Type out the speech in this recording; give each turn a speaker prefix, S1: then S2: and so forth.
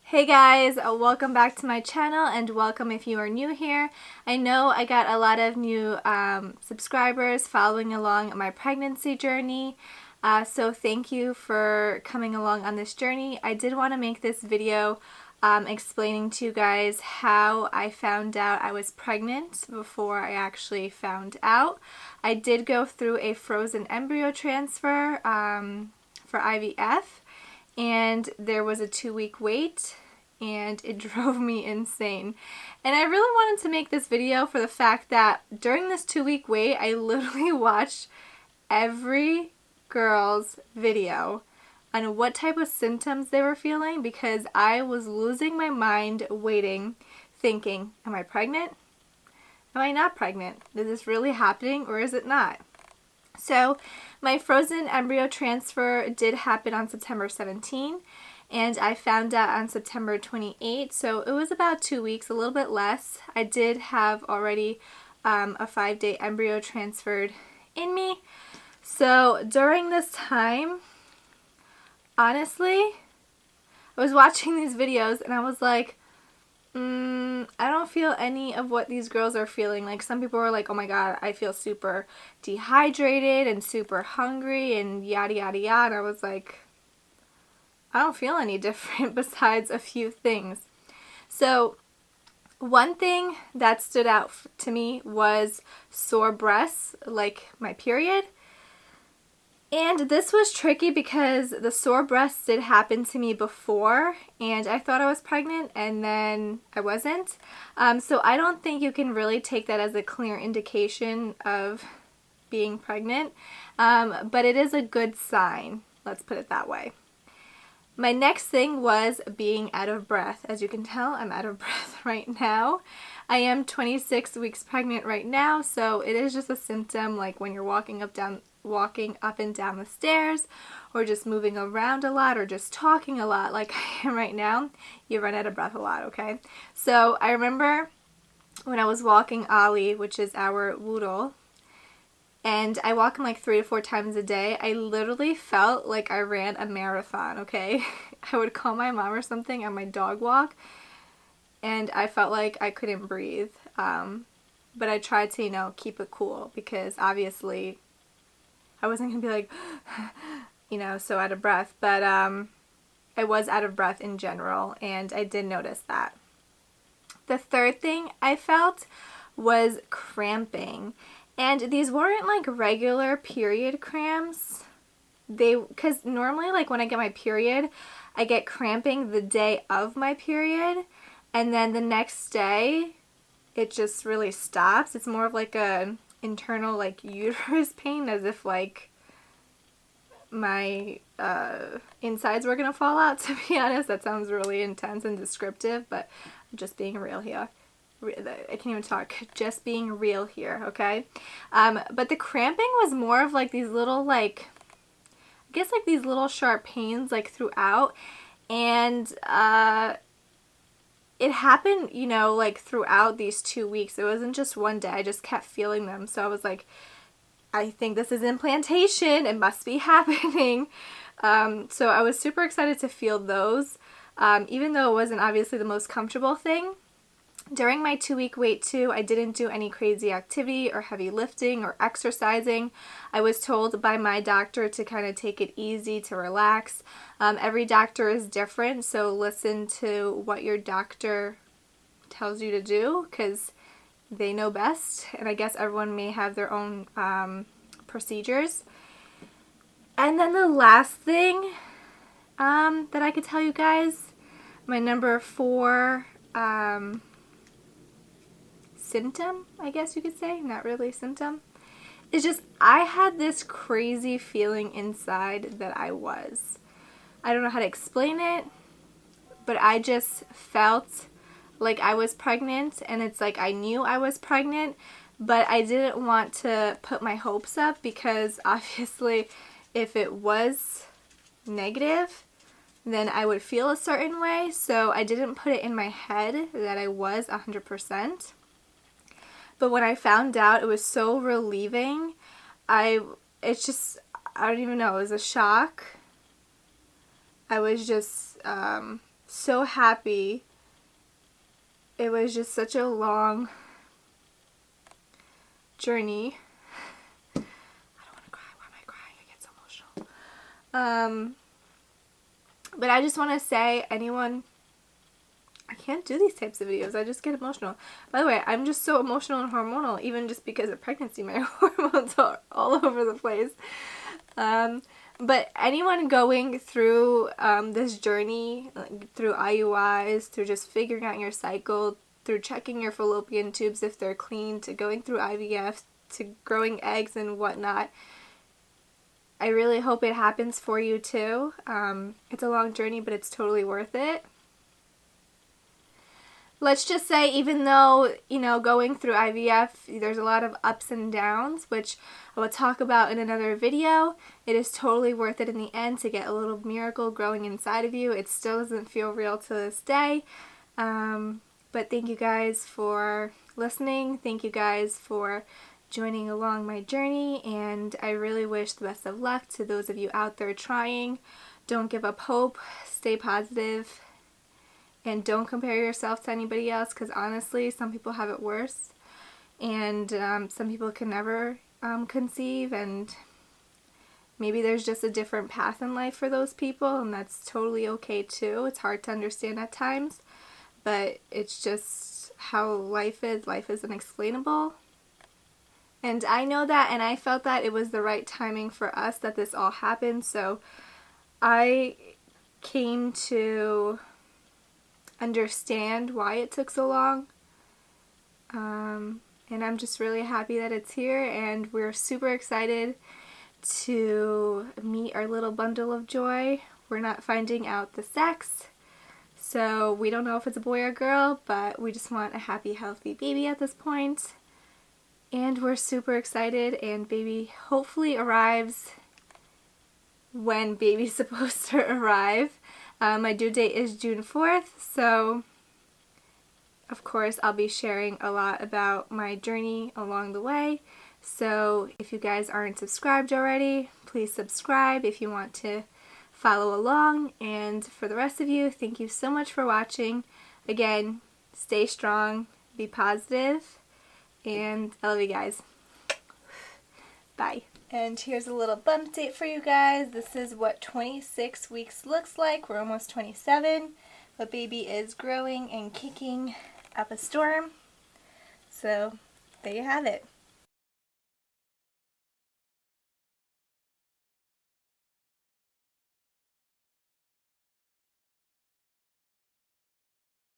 S1: Hey guys, welcome back to my channel and welcome if you are new here. I know I got a lot of new subscribers following along my pregnancy journey, so thank you for coming along on this journey. I did want to make this video explaining to you guys how I found out I was pregnant before I actually found out. I did go through a frozen embryo transfer for IVF. And there was a 2-week wait and it drove me insane. And I really wanted to make this video for the fact that during this 2-week wait, I literally watched every girl's video on what type of symptoms they were feeling because I was losing my mind waiting, thinking, am I pregnant? Am I not pregnant? Is this really happening or is it not? So my frozen embryo transfer did happen on September 17 and I found out on September 28, so it was about 2 weeks, a little bit less. I did have already a 5-day embryo transferred in me. So during this time, honestly, I was watching these videos and I was like, I don't feel any of what these girls are feeling. Like some people were like, oh my god, I feel super dehydrated and super hungry and yada yada yada. And I was like, I don't feel any different besides a few things. So one thing that stood out to me was sore breasts, like my period. And this was tricky because the sore breasts did happen to me before and I thought I was pregnant and then I wasn't. So I don't think you can really take that as a clear indication of being pregnant, but it is a good sign. Let's put it that way. My next thing was being out of breath. As you can tell, I'm out of breath right now. I am 26 weeks pregnant right now, so it is just a symptom like when you're walking up and down the stairs or just moving around a lot or just talking a lot like I am right now, you run out of breath a lot, okay? So I remember when I was walking Ollie, which is our Woodle, and I walk him like 3 to 4 times a day, I literally felt like I ran a marathon, okay? I would call my mom or something on my dog walk and I felt like I couldn't breathe. But I tried to, you know, keep it cool because obviously I wasn't going to be like, you know, so out of breath. But I was out of breath in general and I did notice that. The third thing I felt was cramping. And these weren't like regular period cramps. Because normally like when I get my period, I get cramping the day of my period. And then the next day, it just really stops. It's more of like a internal like uterus pain, as if like my insides were gonna fall out. To be honest, that sounds really intense and descriptive, but I'm just being real here. I can't even talk. Just being real here, okay? But the cramping was more of like these little like, I guess like these little sharp pains like throughout, and it happened, you know, like throughout these 2 weeks. It wasn't just one day. I just kept feeling them. So I was like, I think this is implantation. It must be happening. So I was super excited to feel those, even though it wasn't obviously the most comfortable thing. During my 2-week wait too, I didn't do any crazy activity or heavy lifting or exercising. I was told by my doctor to kind of take it easy, to relax. Every doctor is different, so listen to what your doctor tells you to do because they know best, and I guess everyone may have their own procedures. And then the last thing that I could tell you guys, my number 4 symptom, I guess you could say, not really symptom, is just I had this crazy feeling inside that I don't know how to explain it, but I just felt like I was pregnant, and it's like I knew I was pregnant, but I didn't want to put my hopes up because obviously if it was negative, then I would feel a certain way, so I didn't put it in my head that I was 100%. But when I found out, it was so relieving. I don't even know, it was a shock. I was just so happy. It was just such a long journey. I don't want to cry. Why am I crying? I get so emotional. But I just want to say, anyone, I can't do these types of videos. I just get emotional. By the way, I'm just so emotional and hormonal, even just because of pregnancy. My hormones are all over the place. But anyone going through this journey, like, through IUIs, through just figuring out your cycle, through checking your fallopian tubes if they're clean, to going through IVF, to growing eggs and whatnot, I really hope it happens for you too. It's a long journey, but it's totally worth it. Let's just say, even though, you know, going through IVF, there's a lot of ups and downs, which I will talk about in another video, it is totally worth it in the end to get a little miracle growing inside of you. It still doesn't feel real to this day. But thank you guys for listening. Thank you guys for joining along my journey, and I really wish the best of luck to those of you out there trying. Don't give up hope. Stay positive. And don't compare yourself to anybody else, because honestly, some people have it worse. And some people can never conceive, and maybe there's just a different path in life for those people, and that's totally okay too. It's hard to understand at times, but it's just how life is. Life is unexplainable. And I know that, and I felt that it was the right timing for us that this all happened, so I came to understand why it took so long, and I'm just really happy that it's here, and we're super excited to meet our little bundle of joy. We're not finding out the sex, so we don't know if it's a boy or girl, but we just want a happy, healthy baby at this point, and we're super excited, and baby hopefully arrives when baby's supposed to arrive. My due date is June 4th, so of course I'll be sharing a lot about my journey along the way. So if you guys aren't subscribed already, please subscribe if you want to follow along. And for the rest of you, thank you so much for watching. Again, stay strong, be positive, and I love you guys. Bye. And here's a little bump date for you guys. This is what 26 weeks looks like. We're almost 27. But baby is growing and kicking up a storm. So there you have it.